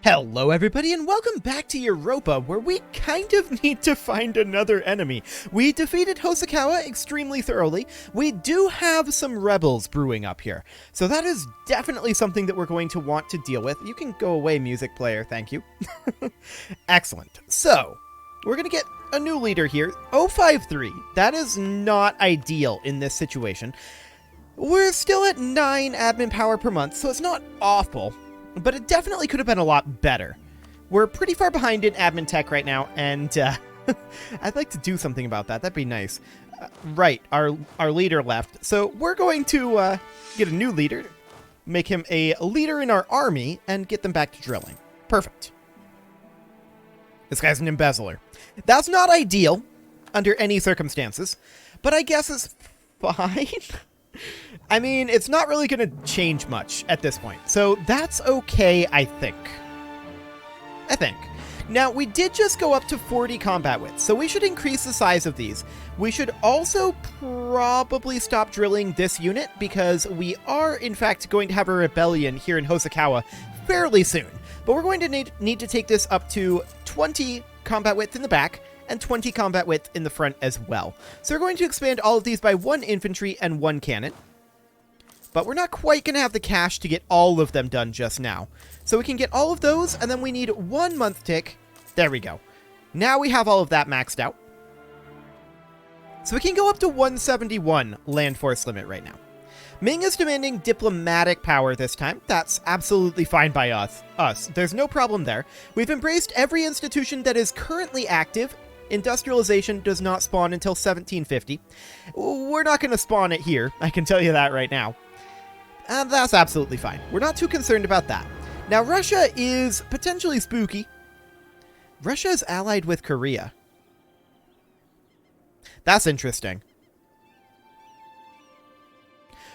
Hello everybody and welcome back to Europa, where we kind of need to find another enemy. We defeated Hosokawa extremely thoroughly. We do have some rebels brewing up here, so that is definitely something that we're going to want to deal with. You can go away, music player, thank you. Excellent. So, we're going to get a new leader here, 053. That is not ideal in this situation. We're still at 9 admin power per month, so it's not awful. But it definitely could have been a lot better. We're pretty far behind in admin tech right now, and I'd like to do something about that. That'd be nice. Right, our leader left. So we're going to get a new leader, make him a leader in our army, and get them back to drilling. Perfect. This guy's an embezzler. That's not ideal under any circumstances, but I guess it's fine. I mean, it's not really going to change much at this point, so that's okay, I think. Now, we did just go up to 40 combat width, so we should increase the size of these. We should also probably stop drilling this unit, because we are, in fact, going to have a rebellion here in Hosokawa fairly soon. But we're going to need to take this up to 20 combat width in the back, and 20 combat width in the front as well. So we're going to expand all of these by 1 infantry and 1 cannon. But we're not quite going to have the cash to get all of them done just now. So we can get all of those, and then we need 1 month tick. There we go. Now we have all of that maxed out. So we can go up to 171 land force limit right now. Ming is demanding diplomatic power this time. That's absolutely fine by us. There's no problem there. We've embraced every institution that is currently active. Industrialization does not spawn until 1750. We're not going to spawn it here, I can tell you that right now. And that's absolutely fine. We're not too concerned about that. Now, Russia is potentially spooky. Russia is allied with Korea. That's interesting.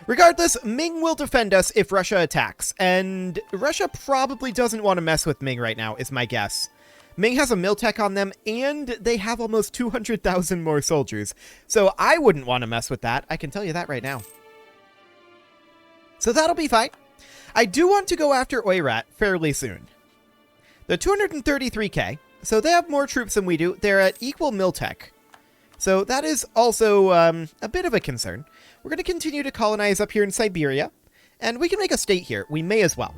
Regardless, Ming will defend us if Russia attacks, and Russia probably doesn't want to mess with Ming right now, is my guess. Ming has a Miltech on them, and they have almost 200,000 more soldiers, so I wouldn't want to mess with that, I can tell you that right now. So that'll be fine. I do want to go after Oirat fairly soon. They're 233k, so they have more troops than we do. They're at equal Miltech, so that is also a bit of a concern. We're going to continue to colonize up here in Siberia, and we can make a state here. We may as well.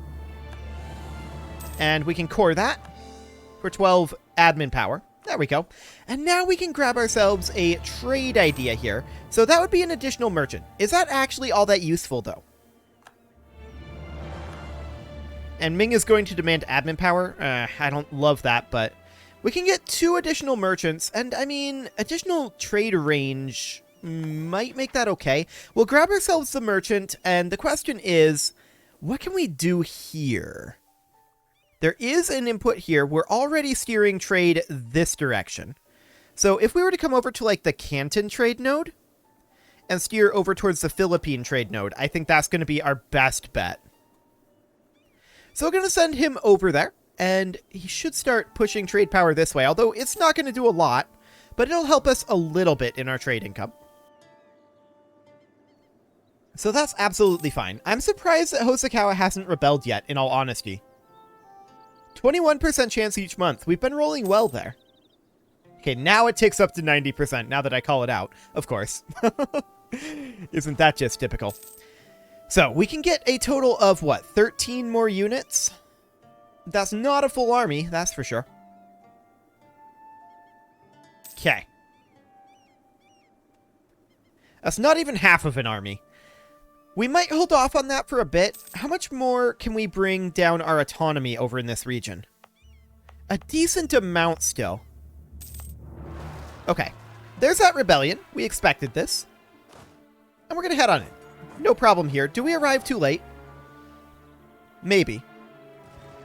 And we can core that for 12 admin power. There we go. And now we can grab ourselves a trade idea here. So that would be an additional merchant. Is that actually all that useful, though? And Ming is going to demand admin power. I don't love that, but we can get 2 additional merchants. And, I mean, additional trade range might make that okay. We'll grab ourselves the merchant, and the question is, what can we do here? There is an input here. We're already steering trade this direction. So if we were to come over to, like, the Canton trade node and steer over towards the Philippine trade node, I think that's going to be our best bet. So we're going to send him over there, and he should start pushing trade power this way, although it's not going to do a lot, but it'll help us a little bit in our trade income. So that's absolutely fine. I'm surprised that Hosokawa hasn't rebelled yet, in all honesty. 21% chance each month. We've been rolling well there. Okay, now it ticks up to 90%, now that I call it out, of course. Isn't that just typical? So, we can get a total of, what, 13 more units? That's not a full army, that's for sure. Okay. That's not even half of an army. We might hold off on that for a bit. How much more can we bring down our autonomy over in this region? A decent amount still. Okay. There's that rebellion. We expected this. And we're going to head on in. No problem here. Do we arrive too late? Maybe.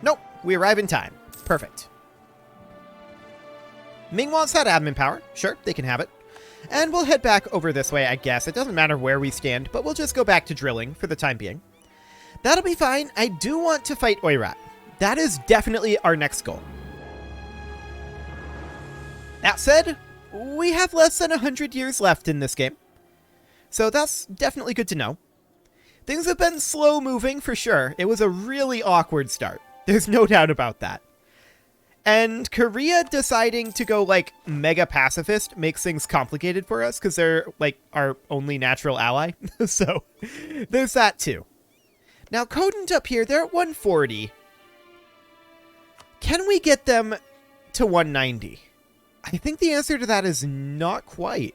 Nope. We arrive in time. Perfect. Ming wants that admin power. Sure, they can have it. And we'll head back over this way, I guess. It doesn't matter where we stand, but we'll just go back to drilling for the time being. That'll be fine. I do want to fight Oirat. That is definitely our next goal. That said, we have less than 100 years left in this game. So that's definitely good to know. Things have been slow moving for sure. It was a really awkward start. There's no doubt about that. And Korea deciding to go, like, mega pacifist makes things complicated for us, because they're, like, our only natural ally. So, there's that, too. Now, Codent up here, they're at 140. Can we get them to 190? I think the answer to that is not quite.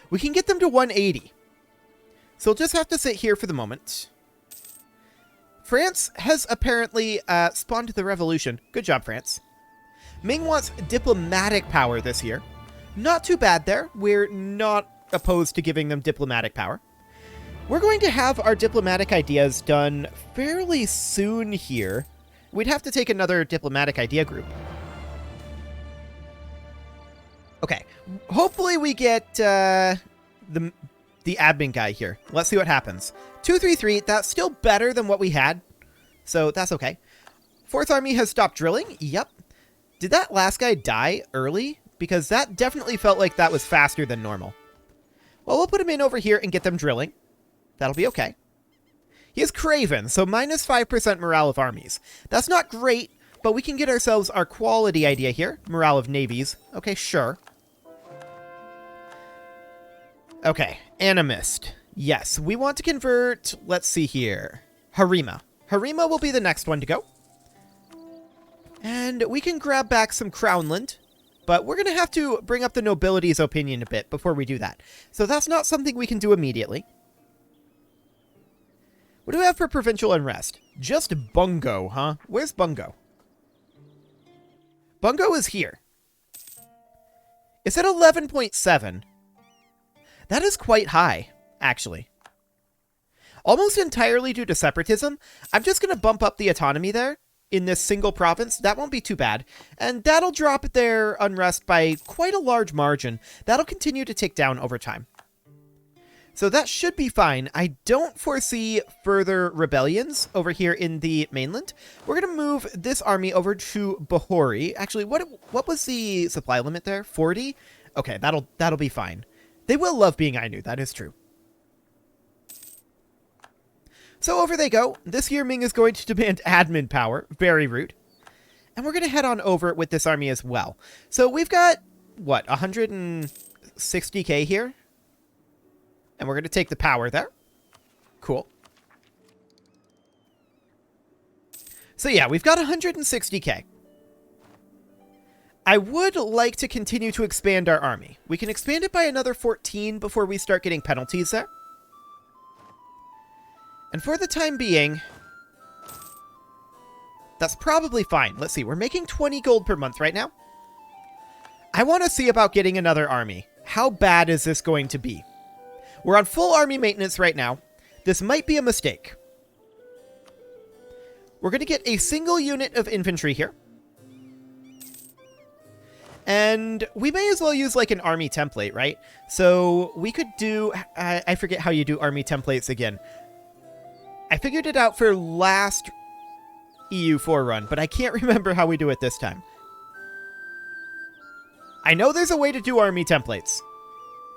We can get them to 180. So we'll just have to sit here for the moment. France has apparently spawned the revolution. Good job, France. Ming wants diplomatic power this year. Not too bad there. We're not opposed to giving them diplomatic power. We're going to have our diplomatic ideas done fairly soon here. We'd have to take another diplomatic idea group. Okay, hopefully we get the admin guy here. Let's see what happens. 233, that's still better than what we had, so that's okay. Fourth Army has stopped drilling. Yep. Did that last guy die early? Because that definitely felt like that was faster than normal. Well, we'll put him in over here and get them drilling. That'll be okay. He is Craven, so minus 5% morale of armies. That's not great, but we can get ourselves our quality idea here. Morale of navies. Okay, sure. Okay, Animist. Yes, we want to convert, let's see here, Harima. Harima will be the next one to go. And we can grab back some Crownland, but we're going to have to bring up the nobility's opinion a bit before we do that. So that's not something we can do immediately. What do we have for provincial unrest? Just Bungo, huh? Where's Bungo? Bungo is here. It's at 11.7. That is quite high, actually. Almost entirely due to separatism. I'm just going to bump up the autonomy there in this single province. That won't be too bad. And that'll drop their unrest by quite a large margin. That'll continue to tick down over time. So that should be fine. I don't foresee further rebellions over here in the mainland. We're going to move this army over to Bahori. Actually, what was the supply limit there? 40? Okay, that'll be fine. They will love being Ainu, that is true. So over they go. This year Ming is going to demand admin power. Very rude. And we're going to head on over with this army as well. So we've got, what, 160k here? And we're going to take the power there. Cool. So yeah, we've got 160k. I would like to continue to expand our army. We can expand it by another 14 before we start getting penalties there. And for the time being, that's probably fine. Let's see, we're making 20 gold per month right now. I want to see about getting another army. How bad is this going to be? We're on full army maintenance right now. This might be a mistake. We're going to get a single unit of infantry here. And we may as well use like an army template, right? So we could do... I forget how you do army templates again. I figured it out for last EU4 run, but I can't remember how we do it this time. I know there's a way to do army templates.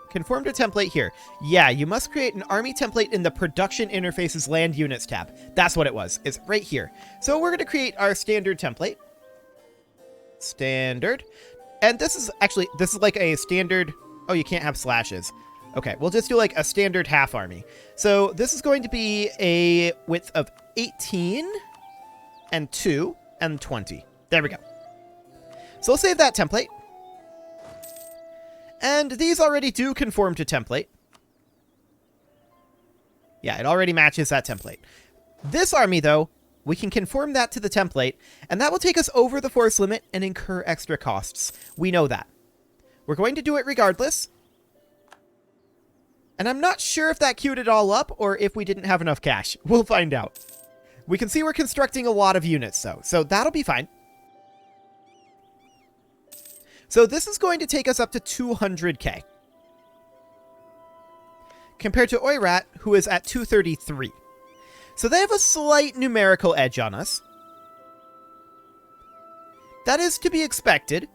Conform to template here. Yeah, you must create an army template in the Production Interfaces Land Units tab. That's what it was. It's right here. So we're going to create our standard template. Standard. And this is like a standard... Oh, you can't have slashes. Okay, we'll just do like a standard half army. So this is going to be a width of 18 and 2 and 20. There we go. So we'll save that template. And these already do conform to template. Yeah, it already matches that template. This army, though, we can conform that to the template, and that will take us over the force limit and incur extra costs. We know that. We're going to do it regardless. And I'm not sure if that queued it all up or if we didn't have enough cash. We'll find out. We can see we're constructing a lot of units, though, so that'll be fine. So this is going to take us up to 200k. Compared to Oirat, who is at 233. So they have a slight numerical edge on us. That is to be expected.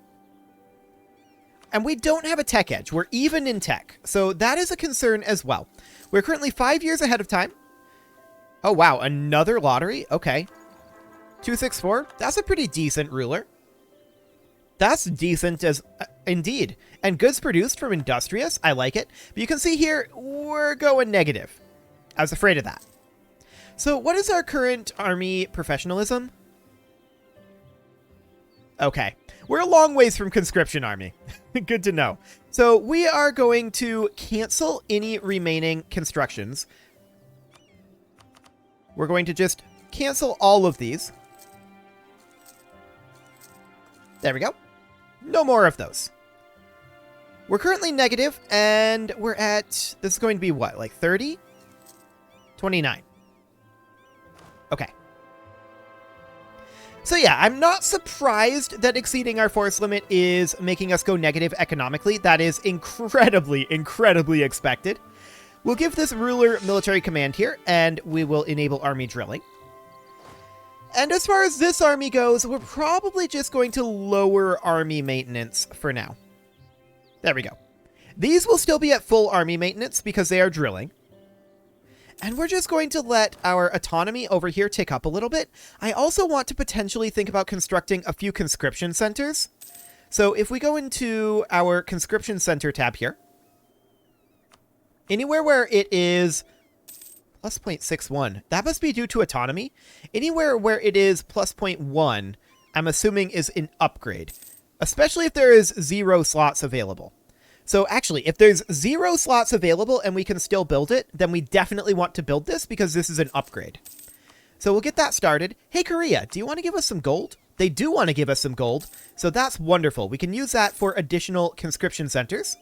And we don't have a tech edge. We're even in tech. So that is a concern as well. We're currently 5 years ahead of time. Oh, wow. Another lottery? Okay. 264. That's a pretty decent ruler. That's decent as indeed. And goods produced from Industrious, I like it. But you can see here, we're going negative. I was afraid of that. So what is our current army professionalism? Okay. We're a long ways from conscription army. Good to know. So we are going to cancel any remaining constructions. We're going to just cancel all of these. There we go. No more of those. We're currently negative, and we're at... This is going to be what? Like 30? 29. Okay. So yeah, I'm not surprised that exceeding our force limit is making us go negative economically. That is incredibly, incredibly expected. We'll give this ruler military command here, and we will enable army drilling. And as far as this army goes, we're probably just going to lower army maintenance for now. There we go. These will still be at full army maintenance because they are drilling. And we're just going to let our autonomy over here tick up a little bit. I also want to potentially think about constructing a few conscription centers. So if we go into our conscription center tab here, anywhere where it is plus 0.61, that must be due to autonomy. Anywhere where it is plus 0.1, I'm assuming is an upgrade, especially if there is 0 slots available. So actually, if there's 0 slots available and we can still build it, then we definitely want to build this because this is an upgrade. So we'll get that started. Hey, Korea, do you want to give us some gold? They do want to give us some gold, so that's wonderful. We can use that for additional conscription centers.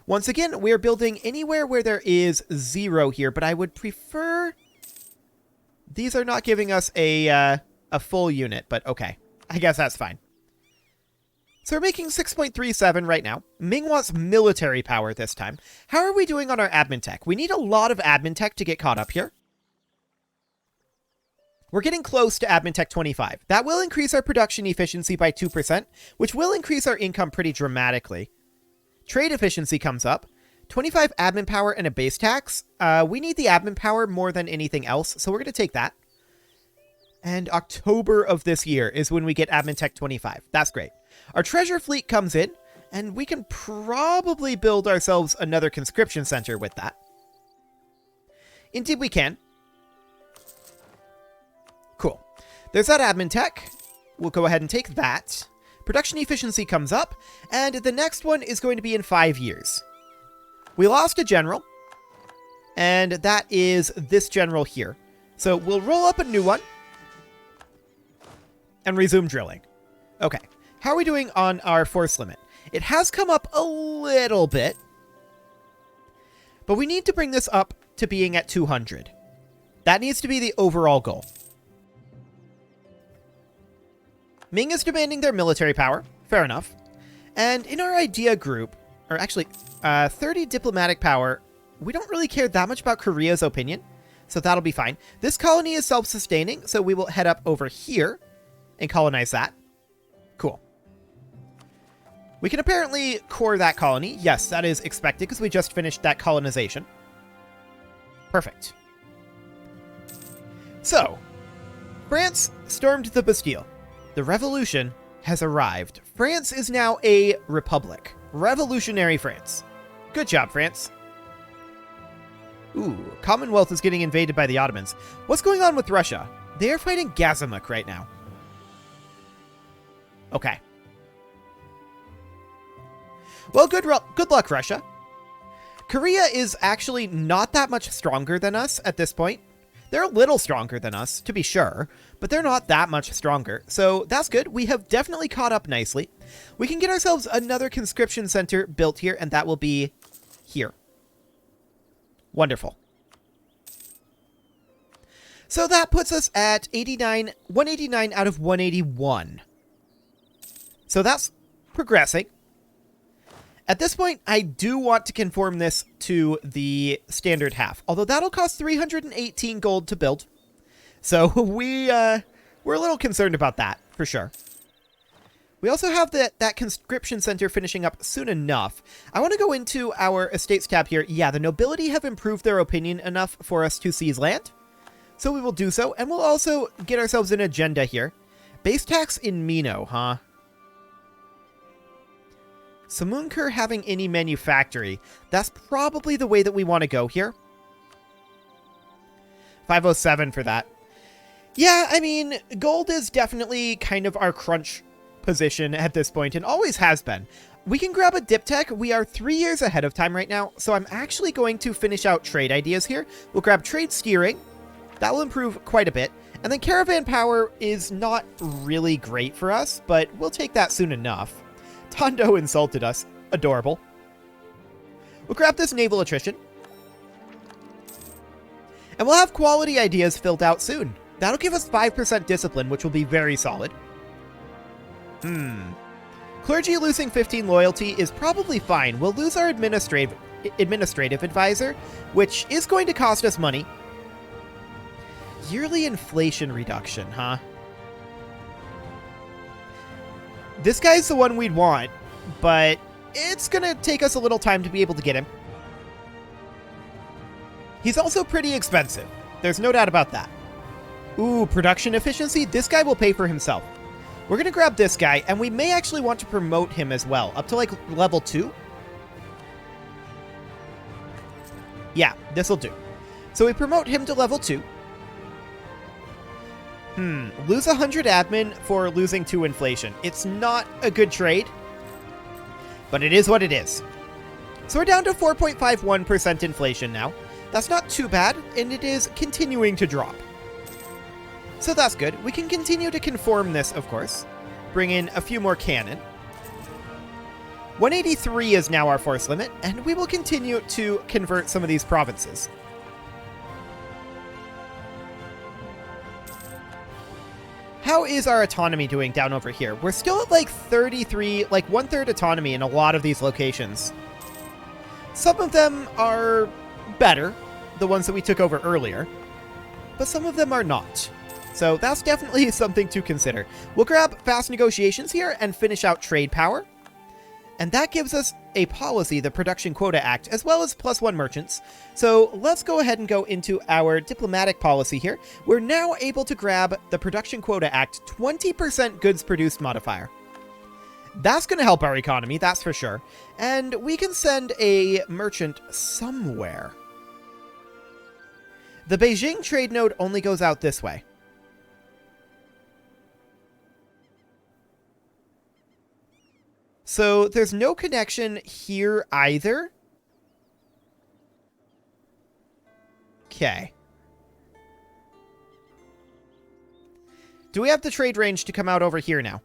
Once again, we're building anywhere where there is 0 here, but I would prefer... These are not giving us a full unit, but okay. I guess that's fine. So we're making 6.37 right now. Ming wants military power this time. How are we doing on our admin tech? We need a lot of admin tech to get caught up here. We're getting close to admin tech 25. That will increase our production efficiency by 2%, which will increase our income pretty dramatically. Trade efficiency comes up. 25 admin power and a base tax. We need the admin power more than anything else, so we're going to take that. And October of this year is when we get admin tech 25. That's great. Our treasure fleet comes in, and we can probably build ourselves another conscription center with that. Indeed we can. Cool. There's that admin tech. We'll go ahead and take that. Production efficiency comes up, and the next one is going to be in 5 years. We lost a general, and that is this general here. So we'll roll up a new one and resume drilling. Okay. How are we doing on our force limit? It has come up a little bit, but we need to bring this up to being at 200. That needs to be the overall goal. Ming is demanding their military power. Fair enough. And in our idea group, or actually 30 diplomatic power, we don't really care that much about Korea's opinion, so that'll be fine. This colony is self-sustaining, so we will head up over here and colonize that. Cool. We can apparently core that colony. Yes, that is expected because we just finished that colonization. Perfect. So, France stormed the Bastille. The revolution has arrived. France is now a republic. Revolutionary France. Good job, France. Ooh, Commonwealth is getting invaded by the Ottomans. What's going on with Russia? They are fighting Gazimuk right now. Okay. Well, good luck, Russia. Korea is actually not that much stronger than us at this point. They're a little stronger than us, to be sure, but they're not that much stronger. So that's good. We have definitely caught up nicely. We can get ourselves another conscription center built here, and that will be here. Wonderful. So that puts us at 189 out of 181. So that's progressing. At this point, I do want to conform this to the standard half, although that'll cost 318 gold to build. So we're a little concerned about that, for sure. We also have that conscription center finishing up soon enough. I want to go into our estates tab here. Yeah, the nobility have improved their opinion enough for us to seize land. So we will do so, and we'll also get ourselves an agenda here. Base tax in Mino, huh? Samunkur having any manufactory. That's probably the way that we want to go here. 507 for that. Yeah, I mean, gold is definitely kind of our crunch position at this point, and always has been. We can grab a dip tech. We are 3 years ahead of time right now, so I'm actually going to finish out trade ideas here. We'll grab trade steering. That will improve quite a bit. And then caravan power is not really great for us, but we'll take that soon enough. Tondo insulted us. Adorable. We'll grab this naval attrition. And we'll have quality ideas filled out soon. That'll give us 5% discipline, which will be very solid. Clergy losing 15 loyalty is probably fine. We'll lose our administrative advisor, which is going to cost us money. Yearly inflation reduction, huh? This guy's the one we'd want, but it's gonna take us a little time to be able to get him. He's also pretty expensive. There's no doubt about that. Ooh, production efficiency? This guy will pay for himself. We're going to grab this guy, and we may actually want to promote him as well, up to, like, level 2. Yeah, this'll do. So we promote him to level 2. Lose 100 admin for losing 2 inflation. It's not a good trade, but it is what it is. So we're down to 4.51% inflation now. That's not too bad, and it is continuing to drop. So that's good. We can continue to conform this, of course. Bring in a few more cannon. 183 is now our force limit, and we will continue to convert some of these provinces. How is our autonomy doing down over here? We're still at like 33, like 1/3 autonomy in a lot of these locations. Some of them are better, the ones that we took over earlier, but some of them are not. So that's definitely something to consider. We'll grab fast negotiations here and finish out trade power. And that gives us a policy, the Production Quota Act, as well as +1 merchants. So let's go ahead and go into our diplomatic policy here. We're now able to grab the Production Quota Act 20% goods produced modifier. That's going to help our economy, that's for sure. And we can send a merchant somewhere. The Beijing trade node only goes out this way. So there's no connection here either. Okay. Do we have the trade range to come out over here now?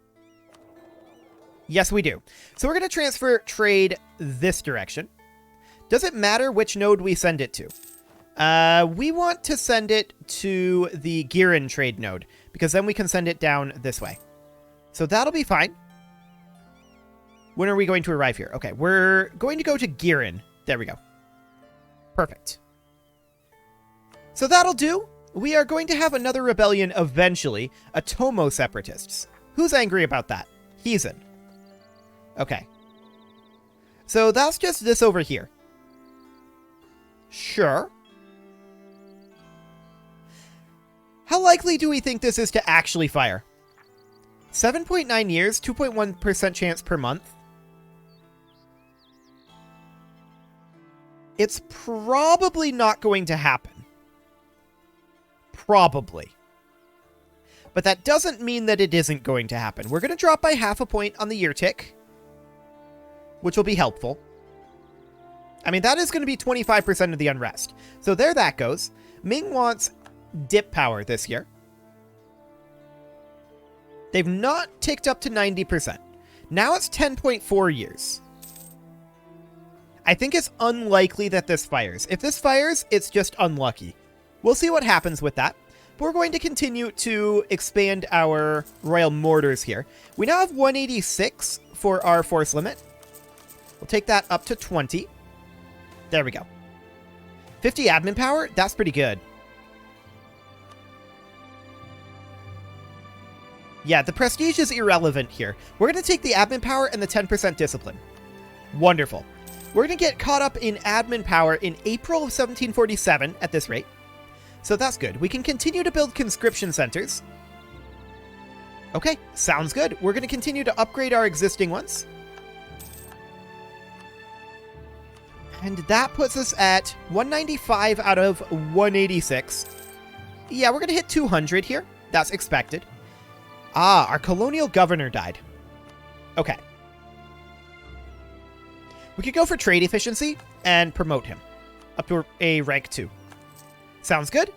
Yes, we do. So we're going to transfer trade this direction. Does it matter which node we send it to? We want to send it to the Girin trade node, because then we can send it down this way. So that'll be fine. When are we going to arrive here? Okay, we're going to go to Girin. There we go. Perfect. So that'll do. We are going to have another rebellion eventually. Atomo separatists. Who's angry about that? He's in. Okay. So that's just this over here. Sure. How likely do we think this is to actually fire? 7.9 years, 2.1% chance per month. It's probably not going to happen. Probably. But that doesn't mean that it isn't going to happen. We're going to drop by 0.5 point on the year tick, which will be helpful. I mean, that is going to be 25% of the unrest. So there that goes. Ming wants dip power this year. They've not ticked up to 90%. Now it's 10.4 years. I think it's unlikely that this fires. If this fires, it's just unlucky. We'll see what happens with that. But we're going to continue to expand our Royal Mortars here. We now have 186 for our force limit. We'll take that up to 20. There we go. 50 admin power? That's pretty good. Yeah, the prestige is irrelevant here. We're going to take the admin power and the 10% discipline. Wonderful. We're going to get caught up in admin power in April of 1747 at this rate. So that's good. We can continue to build conscription centers. Okay, sounds good. We're going to continue to upgrade our existing ones. And that puts us at 195 out of 186. Yeah, we're going to hit 200 here. That's expected. Ah, our colonial governor died. Okay. We could go for trade efficiency and promote him up to a rank 2. Sounds good.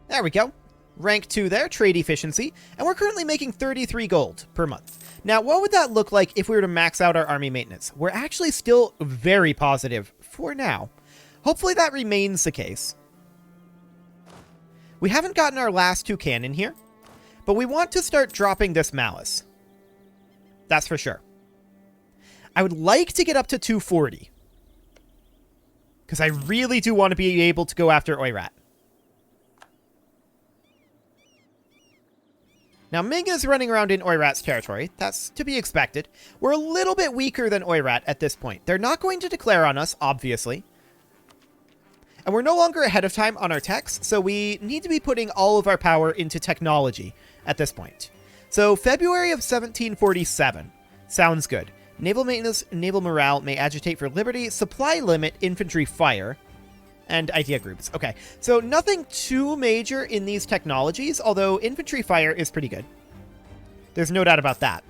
There we go. Rank 2 there, trade efficiency. And we're currently making 33 gold per month. Now, what would that look like if we were to max out our army maintenance? We're actually still very positive for now. Hopefully that remains the case. We haven't gotten our last 2 cannon here, but we want to start dropping this malice. That's for sure. I would like to get up to 240. Because I really do want to be able to go after Oirat. Now, Ming is running around in Oirat's territory. That's to be expected. We're a little bit weaker than Oirat at this point. They're not going to declare on us, obviously. And we're no longer ahead of time on our techs, so we need to be putting all of our power into technology at this point. So, February of 1747. Sounds good. Naval maintenance, naval morale, may agitate for liberty, supply limit, infantry fire, and idea groups. Okay, so nothing too major in these technologies, although infantry fire is pretty good. There's no doubt about that.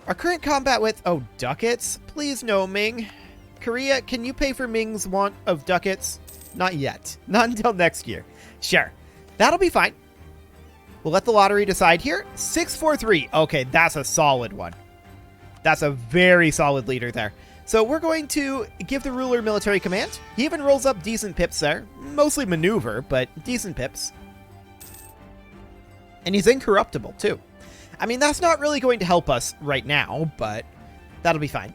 Our current combat with... Oh, ducats? Please no, Ming. Korea, can you pay for Ming's want of ducats? Not yet. Not until next year. Sure. That'll be fine. We'll let the lottery decide here. 643. Okay, that's a solid one. That's a very solid leader there. So we're going to give the ruler military command. He even rolls up decent pips there. Mostly maneuver, but decent pips. And he's incorruptible, too. I mean, that's not really going to help us right now, but that'll be fine.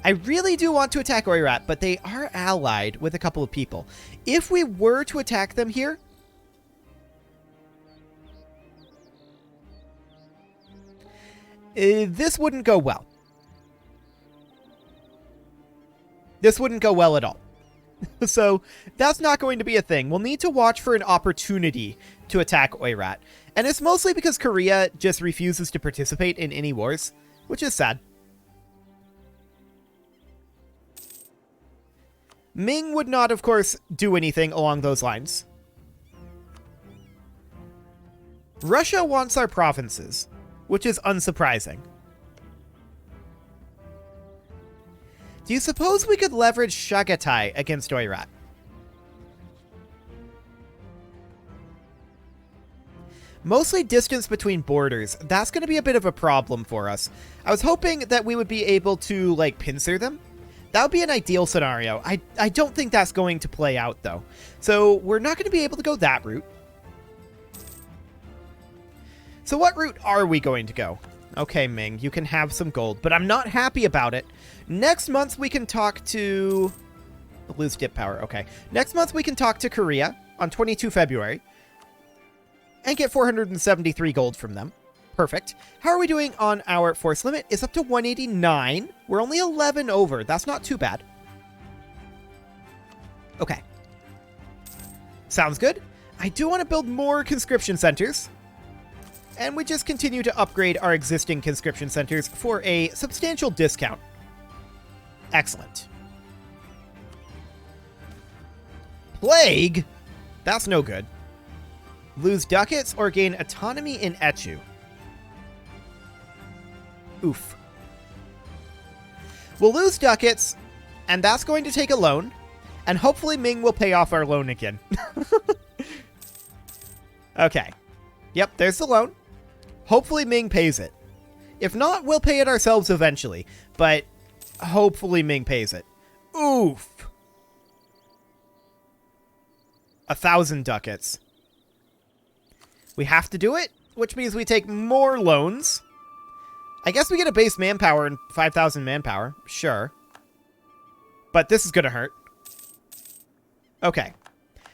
I really do want to attack Oirat, but they are allied with a couple of people. If we were to attack them here... this wouldn't go well. This wouldn't go well at all. So that's not going to be a thing. We'll need to watch for an opportunity to attack Oirat. And it's mostly because Korea just refuses to participate in any wars, which is sad. Ming would not, of course, do anything along those lines. Russia wants our provinces, which is unsurprising. Do you suppose we could leverage Shagatai against Oirat? Mostly distance between borders. That's going to be a bit of a problem for us. I was hoping that we would be able to, like, pincer them. That would be an ideal scenario. I don't think that's going to play out, though. So we're not going to be able to go that route. So what route are we going to go? Okay, Ming, you can have some gold, but I'm not happy about it. Next month, we can talk to... Lose dip power, okay. Next month, we can talk to Korea on 22 February and get 473 gold from them. Perfect. How are we doing on our force limit? It's up to 189. We're only 11 over. That's not too bad. Okay. Sounds good. I do want to build more conscription centers. And we just continue to upgrade our existing conscription centers for a substantial discount. Excellent. Plague? That's no good. Lose ducats or gain autonomy in Echu. Oof. We'll lose ducats, and that's going to take a loan, and hopefully Ming will pay off our loan again. Okay. Yep, there's the loan. Hopefully Ming pays it. If not, we'll pay it ourselves eventually, but hopefully Ming pays it. Oof. 1,000 ducats. We have to do it, which means we take more loans. I guess we get a base manpower and 5,000 manpower. Sure. But this is going to hurt. Okay.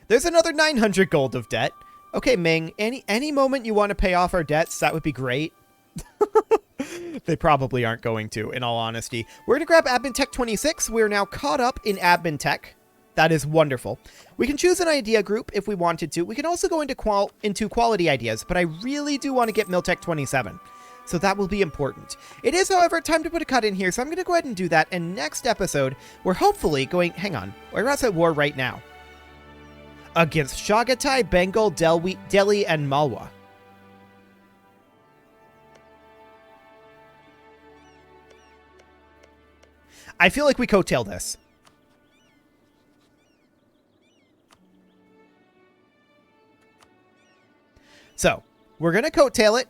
There's another 900 gold of debt. Okay, Ming, any moment you want to pay off our debts, that would be great. They probably aren't going to, in all honesty. We're going to grab Admin Tech 26. We're now caught up in Admin Tech. That is wonderful. We can choose an idea group if we wanted to. We can also go into quality ideas, but I really do want to get Miltech 27. So that will be important. It is, however, time to put a cut in here, so I'm going to go ahead and do that. And next episode, we're hopefully going... Hang on. We're at war right now. Against Chagatai, Bengal, Delhi, and Malwa. I feel like we coattail this. So, we're going to coattail it.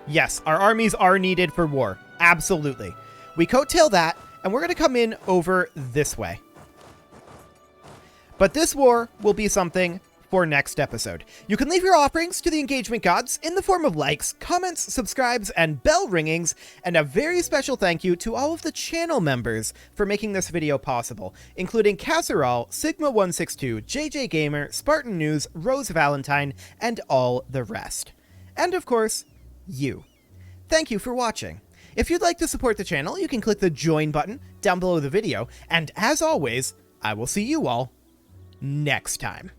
Yes, our armies are needed for war. Absolutely. We coattail that, and we're going to come in over this way. But this war will be something for next episode. You can leave your offerings to the engagement gods in the form of likes, comments, subscribes, and bell ringings, and a very special thank you to all of the channel members for making this video possible, including Casserole, Sigma162, JJ Gamer, Spartan News, Rose Valentine, and all the rest. And of course, you. Thank you for watching. If you'd like to support the channel, you can click the join button down below the video, and as always, I will see you all next time.